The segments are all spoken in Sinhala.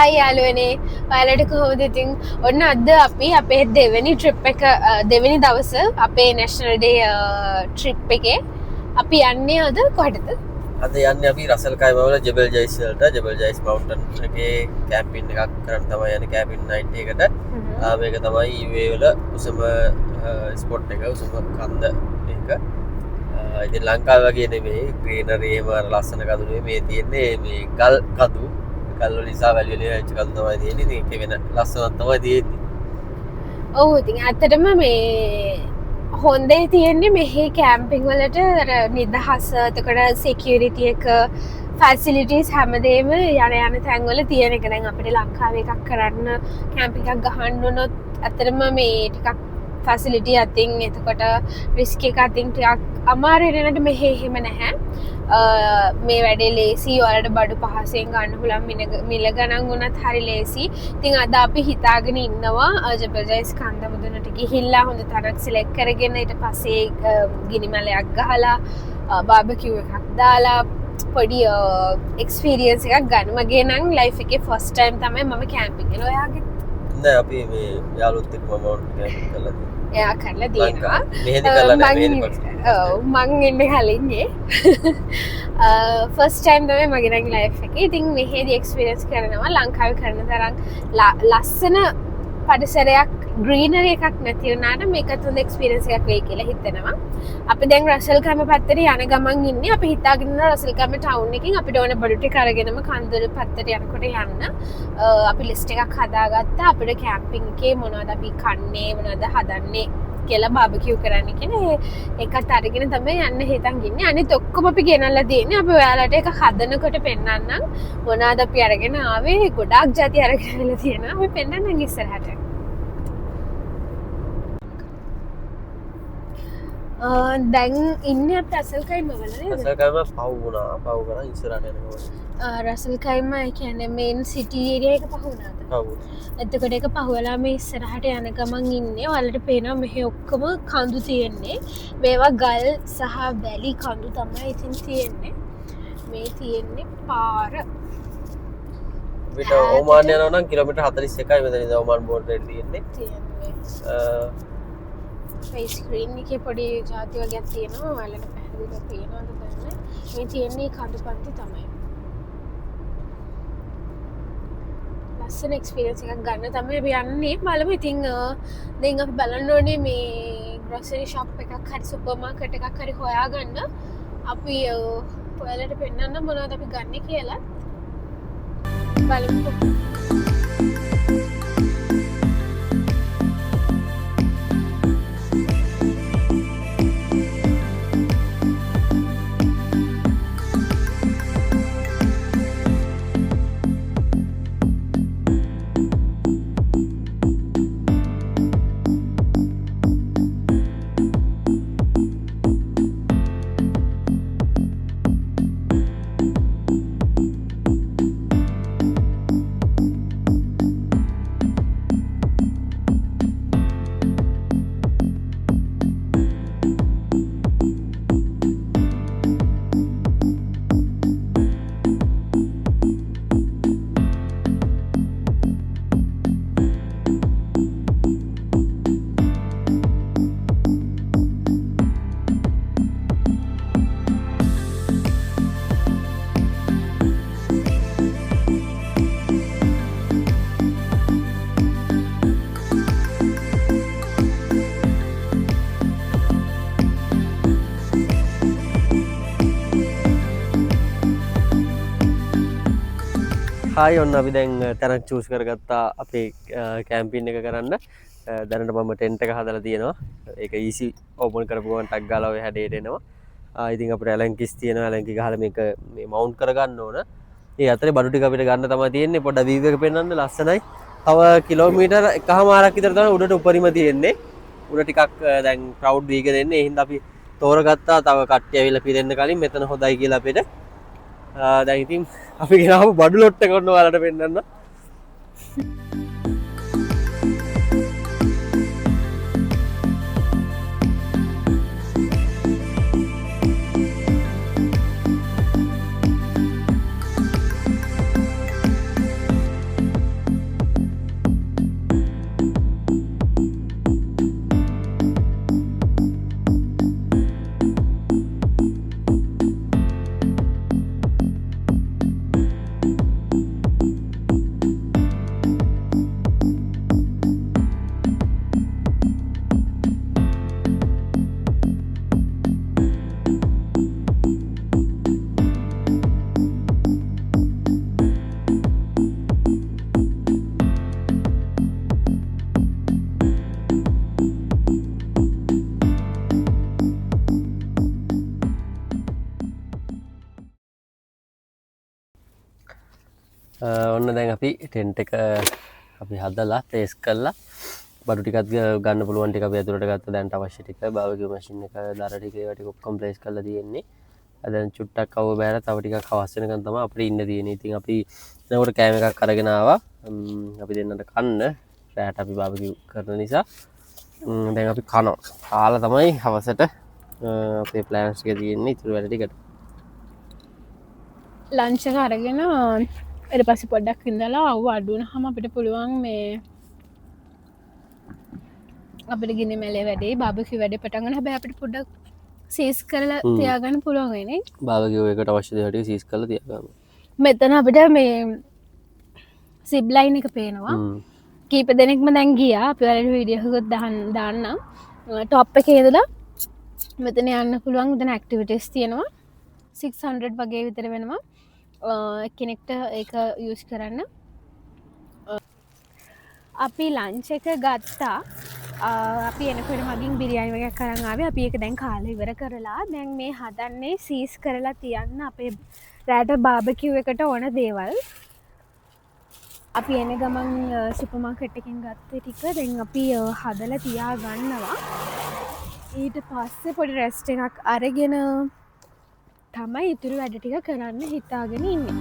හයි යාළුවනේ ඔයාලට කොහොමද ඉතින් ඔන්න අද අපි අපේ දෙවෙනි ට්‍රිප් එක දෙවෙනි දවස අපේ නැෂනල් ඩේ ට්‍රිප් එකේ අපි යන්නේ අද කොහෙටද අද යන්නේ අපි රසල් කයිම වල ජෙබල් ජයිස් වලට ජෙබල් ජයිස් මවුන්ටන් එකේ කැම්පින් එකක් කරන්න තමයි යන්නේ කැම්පින් නයිට් එකට මේක තමයි UAE වල උසම ස්පොට් එක උසම කන්ද එක ඉතින් ලංකාව වගේ නෙමෙයි ග්‍රීනරි එහෙම ලස්සන කඳු නෙමෙයි මේ තියෙන්නේ මේ ගල් කඳු කල් වල නිසා වැලි වල ඇච්ච කඳු තමයි තියෙන්නේ ඉතින් ඒක වෙන ලස්සනක් තමයි තියෙන්නේ ඔව් ඉතින් ඇත්තටම මේ හොන්දේ තියෙන්නේ මෙහි කැම්පින් වලට නිදහස එතකොට සිකියුරිටි එක ෆැසිලිටිස් හැමදේම යන තැන්වල තියෙන එක දැන් අපිට ලංකාවේ එකක් කරන්න කැම්පින් එකක් ගහන්න උනොත් ඇත්තටම මේ ටිකක් ෆැසිලිටි අතින් එතකොට රිස්ක් එක අතින් ටිකක් අමාරු වෙනට මෙහෙ එහෙම නැහැ මේ වැඩේ ලේසි ඔයාලට බඩු පහසෙන් ගන්න පුළුවන් මිල ගණන් වුණත් හරි ලේසි. ඉතින් අද අපි හිතාගෙන ඉන්නවා ජෙබල් ජයිස් කන්ද මුදුනට ගිහිල්ලා හොඳ තැනක් සිලෙක්ට් කරගෙන ඊට පස්සේ ගිනිමලයක් ගහලා බාබකියු එකක් දාලා පොඩි එක්ස්පීරියන්ස් එකක් ගන්න. මගේ නම් ලයිෆ් එකේ ෆස්ට් ටයිම් තමයි මම කැම්පින් එක. ඔයාගේ නෑ අපි මේ යාළුවොත් එක්ක මම කැම්පින් කරලා තියෙනවා. එයා කරලා තියෙනවා. මෙහෙදි කරලා නැහැ මං ඉන්නේ කලින්නේ ෆස්ට් ටයිම් තමයි මගේ නම් ලයිෆ් එකේ. ඉතින් මෙහෙදි එක්ස්පීරියන්ස් කරනවා ලංකාවේ කරන තරම් ලස්සන පරිසරයක් ග්‍රීනරි එකක් නැති වුණාට මේකත් හොඳ එක්ස්පීරියන්ස් එකක් වෙයි කියලා හිතනවා. අපි දැන් රසල් කැම පැත්තට යන ගමන් ඉන්නේ. අපි හිතාගෙන ඉන්නවා රසල් කැම ටවුන් එකකින් අපිට ඕන බඩු ටික අරගෙනම කන්දර පැත්තට යනකොට යන්න. අපි ලිස්ට් එකක් හදාගත්තා. අපිට කැම්පින් එකේ මොනවද අපි කන්නේ මොනවද හදන්නේ කියලා බාබකියු කරන්න කියලා ඒකත් අරගෙන තමයි යන්න හිතන් ඉන්නේ. අනිත් ඔක්කොම අපි ගෙනල්ලා තියෙන්නේ. අපි ඔයාලට ඒක හදනකොට පෙන්නන්නම් මොනවද අපි අරගෙන ආවේ. ගොඩාක් જાති අරගෙන ඉලා තියෙනවා. අපි පෙන්නන්නම් ඉස්සරහට. දැන් ඉන්නේ අපි රසල් කයිම වල නේද? රසල් කයිම පහු වුණා. පහු කරා ඉස්සරහට යනකොට. රසල් කයිම කියන්නේ මේන් සිටි ඒරියා එක පහු වුණාද? පහු. එතකොට ඒක පහුවලා මේ ඉස්සරහට යන ගමන් ඉන්නේ. ඔයාලට පේනවා මෙහි ඔක්කොම කඳු තියෙන්නේ. මේවා ගල් සහ වැලි කඳු තමයි ඉතින් තියෙන්නේ. මේ තියෙන්නේ පාර. විතර ඕමාන් යනවා නම් කිලෝමීටර් 41යි මෙතන ඉඳන් ඕමාන් බෝඩරේ තියෙන්නේ. ෆේස් ස්ක්‍රීන් එකේ පොඩි જાති වර්ගයක් තියෙනවා. ඔයාලට පැහැදිලිව පේනවද දන්නේ. මේ තියෙන්නේ කඳු පන්ති තමයි. ලස්සන එක්ස්පීරියන්ස් එකක් ගන්න තමයි අපි යන්නේ. බලමු ඉතින් දැන් අපි බලන්න ඕනේ මේ ග්‍රොසරි ෂොප් එකක් හරි සුපර් මාකට් එකක් හරි හොයාගන්න. අපි ඔයාලට පෙන්නන්න මොනවද අපි ගන්න කියලා. බලමු. හායි ඔන්න අපි දැන් තැනක් චූස් කරගත්තා අපේ කැම්පින් එක කරන්න. දැනට මම ටෙන්ට් එක හදලා තියෙනවා. ඒක ඊසි ඕපන් කරපු ගමන් ටක් ගාලා ඔය හැඩයට එනවා. ඉතින් අපිට ඇලන්කිස් තියෙනවා. ඇලන්කි ගහලා මේක මේ මවුන්ට් කරගන්න ඕන. ඒ අතරේ බඩු ටික අපිට ගන්න තමයි තියෙන්නේ. පොඩ්ඩක් වීව් එක පෙන්වන්න ලස්සනයි. තව කිලෝමීටර් 1.5ක් විතර තමයි උඩට උඩරිම තියෙන්නේ. උඩ ටිකක් දැන් ක්‍රවුඩ් වීගෙන එන්නේ. ඒ හින්දා අපි තෝරගත්තා තව කට්ටිය ඇවිල්ලා පිරෙන්න කලින් මෙතන හොඳයි කියලා අපිට. දැන් ඉතින් අපි ගෙනාවු බඩු ලොට් එක ඔන්න ඔයාලට පෙන්නන්න. ඔන්න දැන් අපි ටෙන්ට් එක අපි හදලා ප්ලේස් කරලා බඩු ටිකත් ගන්න පුළුවන් ටික අපි ඇතුළට ගත්තා. දැන් අවශ්‍ය ටික බාර්බිකියු මැෂින් එක දර ටික ඒවා ටික ඔක්කොම ප්ලේස් කරලා තියෙන්නේ. දැන් චුට්ටක් අවුව බෑලා තව ටිකක් අවශ්‍ය වෙනකන් තමයි අපිට ඉන්න තියෙන්නේ. ඉතින් අපි එතකොට කෑම එකක් අරගෙන ආවා. අපි දෙන්නට කන්න රැට අපි බාර්බිකියු කරන නිසා දැන් අපි කනවා. කාලා තමයි හවසට අපේ ප්ලෑන්ස් ටික තියෙන්නේ ඉතුරු වැඩ ටිකට. ලංච් එක අරගෙන ඊට පස්සේ පොඩ්ඩක් ඉඳලා අවුව අඩු වුණාම අපිට පුළුවන් මේ අපිට ගිනි මැලේ වැඩේ බාබකියු වැඩේ පටන් ගන්න. හැබැයි අපිට පොඩ්ඩක් සීස් කරලා තියාගන්න පුළුවන් වෙන්නේ. බාර්බිකියු එකට අවශ්‍ය දේවල් ටික සීස් කරලා තියාගන්න. මෙතන අපිට මේ සිබ් ලයින් එක පේනවා. කීප දෙනෙක්ම දැන් ගියා. අපි වලට වීඩියෝ එකක් දාන්නම්. টොප් එකේ ඉඳලා මෙතන යන්න පුළුවන්. මෙතන ඇක්ටිවිටීස් තියෙනවා. 600 වගේ විතර වෙනවා. කෙනෙක්ට ඒක යූස් කරන්න. අපි ලංච් එක ගත්තා. අපි එනකොට මගින් බිරියානි වගේ කරන් ආවේ. අපි ඒක දැන් කාලා ඉවර කරලා දැන් මේ හදන්නේ සීස් කරලා තියන්න අපේ රැට බාබකියු එකට ඕන දේවල්. අපි එන ගමන් සුපර් මාකට් එකෙන් ගත්ත ටික දැන් අපි හදලා තියා ගන්නවා. ඊට පස්සේ පොඩි රෙස්ට් එකක් අරගෙන තමයි ඉතුරු වැඩ ටික කරන්න හිතාගෙන ඉන්නේ.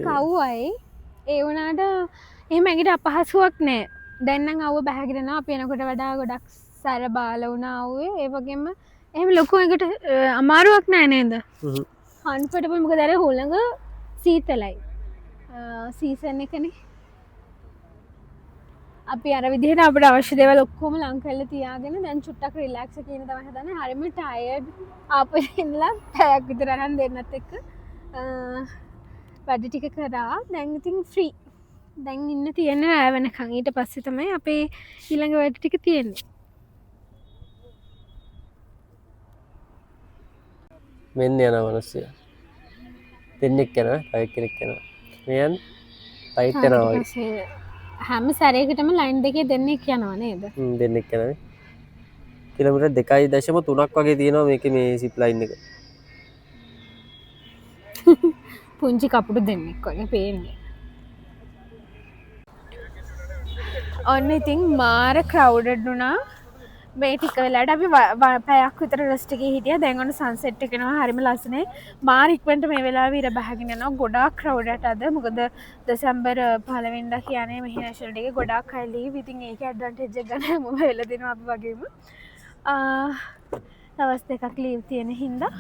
කව්වයි ඒ වුණාට එහෙම ඇඟට අපහසුවක් නෑ. දැන් නම් අවුව බහගෙනවා. අපි එනකොට වඩා ගොඩක් සැර බාල වුණා අවුවේ. ඒ වගේම එහෙම ලොකු එකට අමාරුවක් නෑ නේද? කම්ෆර්ටබල්. මොකද අර හුළඟ සීතලයි. සීසන් එකනේ. අපි අර විදිහට අපිට අවශ්‍ය දේවල් ඔක්කොම ලං කරලා තියාගෙන දැන් චුට්ටක් රිලැක්ස් එකේ ඉන්න තමයි හදන්නේ. හරිම ටයර්ඩ්. ආපහු ඉන්නලා පැයක් විතර අරන් දෙන්නත් එක්ක වැඩ ටික කරා. දැන් ඉතින් ෆ්‍රී. දැන් ඉන්න තියෙන්නේ රැ වෙනකන්. ඊට පස්සේ තමයි අපේ ඊළඟ වැඩ ටික තියෙන්නේ. මෙන්න යනවා මිනිස්සු. දෙන්නෙක් යනවා, තව කෙනෙක් යනවා. මේ යන්නේ රයිට් යනවා වගේ. හැම සැරයකටම ලයින් දෙකේ දෙන්නෙක් යනවා නේද? දෙන්නෙක් යනවා. කිලෝමීටර් 2.3ක් වගේ තියෙනවා මේකේ මේ සිප් ලයින් එක. පුංචි කපුටු දෙන්නෙක් වගේ පේන්නේ. ඔන්න ඉතින් මාර ක්‍රවුඩඩ් වුණා. මේ ටික වෙලාවට අපි පැයක් විතර රෙස්ට් එකේ හිටියා. දැන් ඔන්න සන්සෙට් එක එනවා. හරිම ලස්සනයි. මාර ඉක්මනට මේ වෙලාවේ ඉර බහගෙන යනවා. ගොඩාක් ක්‍රවුඩඩ් අද. මොකද දෙසැම්බර් 15 වෙනිදා කියන්නේ මෙහි නැෂනල් ඩේ එක. ගොඩාක් අය ලීව්. ඉතින් ඒකේ ඇඩ්වාන්ටේජ් එක ගන්න හැමෝම වෙලා දෙනවා අපි වගේම. දවස් දෙකක් ලීව් තියෙන හින්දා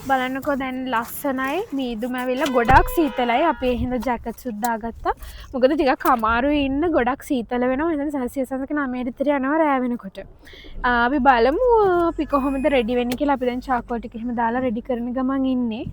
බලන්නකෝ දැන් ලස්සනයි. මීදුම ඇවිල්ලා ගොඩක් සීතලයි. අපි ඒ හින්දා ජැකට් සුත් දාගත්තා. මොකද ටිකක් අමාරුයි ඉන්න. ගොඩක් සීතල වෙනවා. එතන සෙල්සියස් අංක 9 විතර යනවා රෑ වෙනකොට. අපි බලමු අපි කොහොමද රෙඩි වෙන්නේ කියලා. අපි දැන් චාකෝල් ටික එහෙම දාලා රෙඩි කරන ගමන් ඉන්නේ.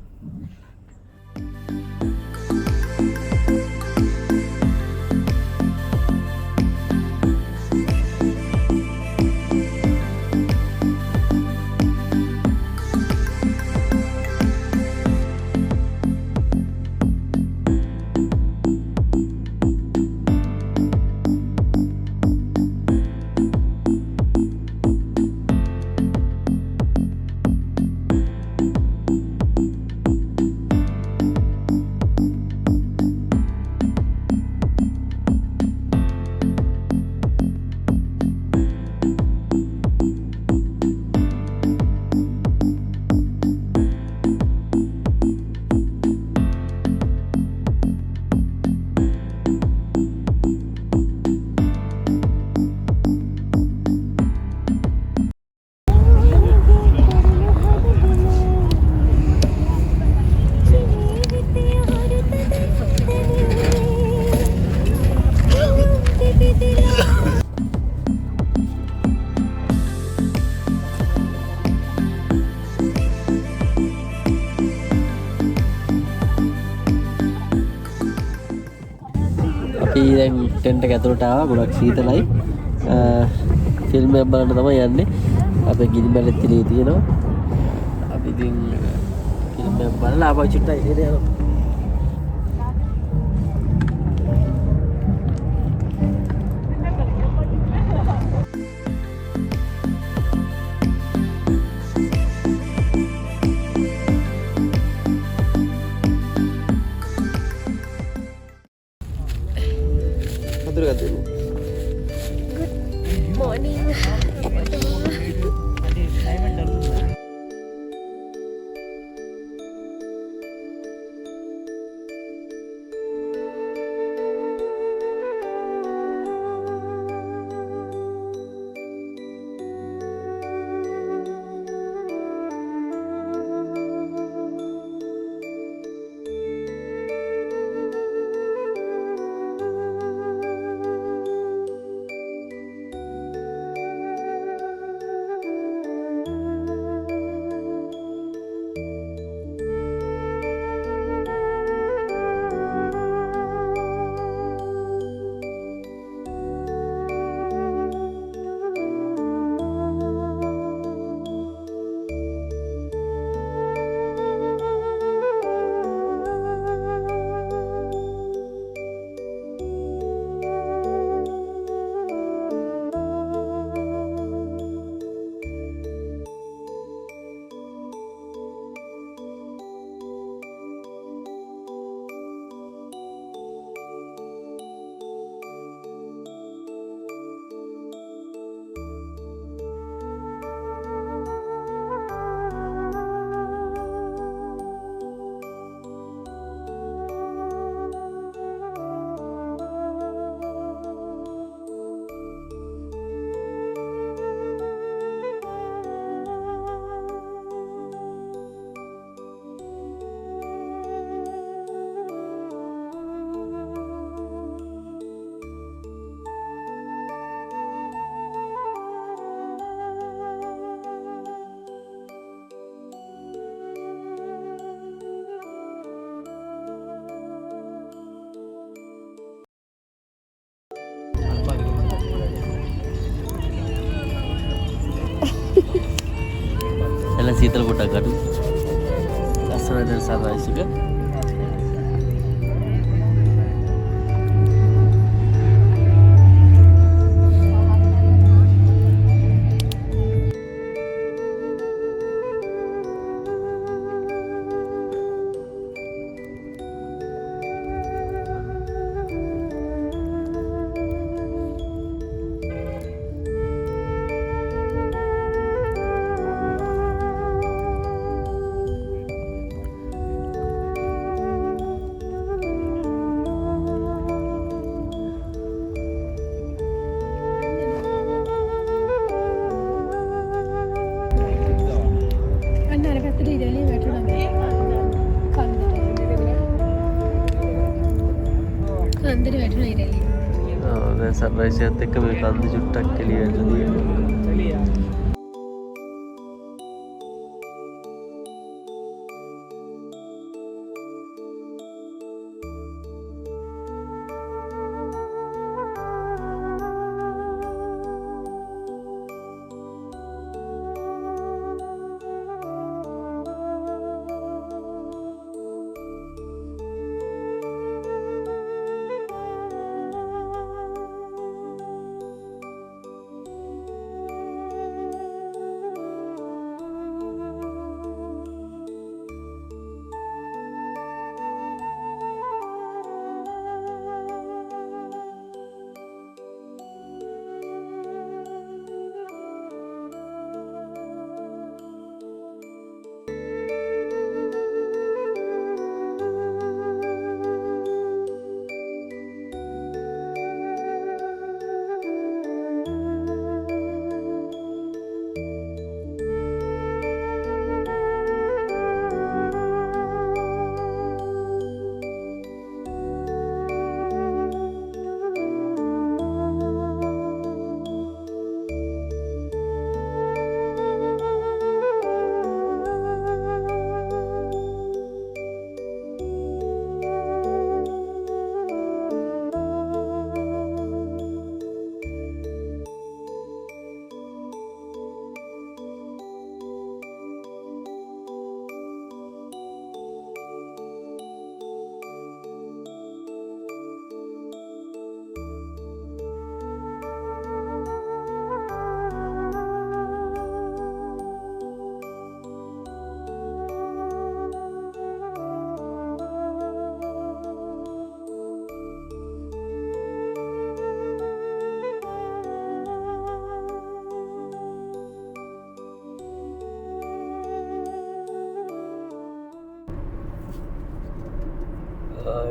දැන් ටෙන්ට් එක ඇතුළට ආවා. ගොඩක් සීතලයි. ෆිල්ම් එකක් බලන්න තමයි යන්නේ. අපේ ගිනි බැලෙත් තිලේ තියෙනවා. අපි ඉතින් ෆිල්ම් එකක් බලලා ආපහු චුට්ටක් එළියට යනවා. morning. එළ සීතල කොටක් අඩු. ලස්සනයි දැන් සර්වයිස් එක. කන්දර වැටුණා ඉරලි. දැන් සර්වයිස් එකත් එක්ක මේ කන්ද චුට්ටක් එළිය වැටලා තියෙනවා.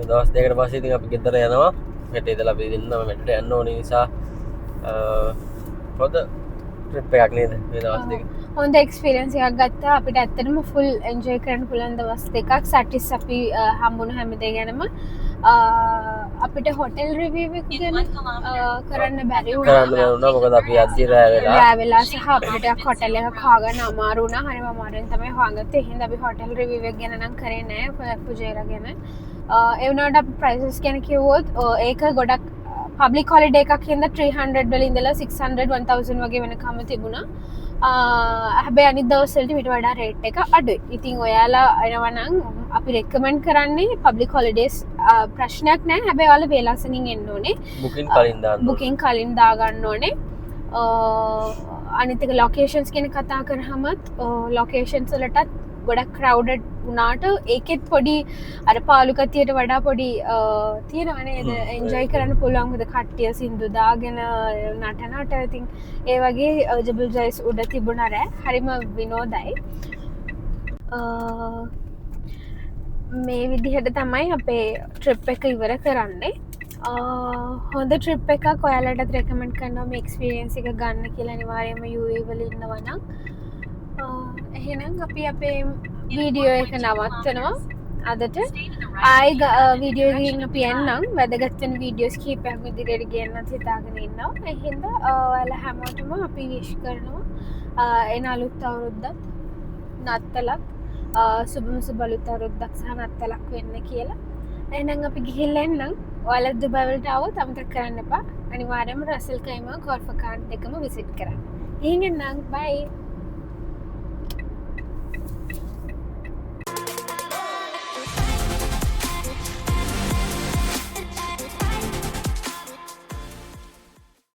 දවස් දෙකට පස්සේ ඉතින් අපි ගෙදර යනවා හෙට ඉඳලා අපි දෙන්නම මෙතට යන්න ඕන නිසා පොද ට්‍රිප් එකක් නේද මේ දවස් දෙක හොඳ එක්ස්පීරියන්ස් එකක් ගත්තා අපිට ඇත්තටම ෆුල් එන්ජොයි කරන්න පුළුවන් දවස් දෙකක් සටිස් අපි හම්බුණු හැමදේ ගැනම අපිට හොටෙල් රිවිව් එක ගැන කරන්න බැරි වුණා මොකද අපි අද්දි රෑ වෙලා සහ අපිට හොටෙල් එකක් හොයාගන්න අමාරු වුණා හරිම අමාරුවෙන් තමයි හොයාගත්තේ එහෙනම් අපි හොටෙල් රිවිව් එක ගැන නම් කරේ නෑ ෆුජේරා ගැන ඒ වුණාට අපි ප්‍රයිසස් ගැන කිව්වොත් ඒක ගොඩක් පබ්ලික් හොලිඩේ එකක් හින්දා 300 වලින් ඉඳලා 600 1000 වගේ වෙනකම් තිබුණා හැබැයි අනිත් දවස්වලට ඊට වඩා රේට් එක අඩුයි. ඉතින් ඔයාලා එනවා නම් අපි රෙකමන්ඩ් කරන්නේ පබ්ලික් හොලිඩේස් ප්‍රශ්නයක් නැහැ. හැබැයි ඔයාලා වේලාසනින් එන්න ඕනේ. බුකින් කලින් දාගන්න ඕනේ. අනිත් එක ලොකේෂන්ස් ගැන කතා කරාමත් ලොකේෂන්ස් වලටත් ගොඩක් ක්‍රවුඩඩ් වුණාට ඒකෙත් පොඩි අර පාලුකතියට වඩා පොඩි තියෙනවා නේද එන්ජොයි කරන්න පුළුවන් මොකද කට්ටිය සින්දු දාගෙන නටනට ඉතින් ඒ වගේ ජබල් ජොයිස් උඩ තිබුණා රෑ හරිම විනෝදයි මේ විදිහට තමයි අපේ ට්‍රිප් එක ඉවර කරන්නේ හොඳ ට්‍රිප් එකක් ඔයාලටත් රෙකමන්ඩ් කරනවා මේ එක්ස්පීරියන්ස් එක ගන්න කියලා අනිවාර්යයෙන්ම UAE වල ඉන්නවා නම් එහෙනම් අපි අපේ වීඩියෝ එක නවත්තනවා අදට ආයි වීඩියෝ එකකින් අපි එන්නම් වැදගත් වෙන වීඩියෝස් කීපයක් ඉදිරියට ගෙන්නත් හිතාගෙන ඉන්නවා ඒ හින්දා ඔයාලා හැමෝටම අපි විශ් කරනවා එන අලුත් අවුරුද්දත් නත්තලක් සුබම සුබ අලුත් අවුරුද්දක් සහ නත්තලක් වෙන්න කියලා එහෙනම් අපි ගිහිල්ලා එන්නම් ඔයාලා දුබයි වලට ආවොත් අමතක කරන්න එපා අනිවාර්යයෙන්ම රසල් කයිමා කොර්ෆකාන්ට් එකම විසිට් කරන්න එහෙනම් බයි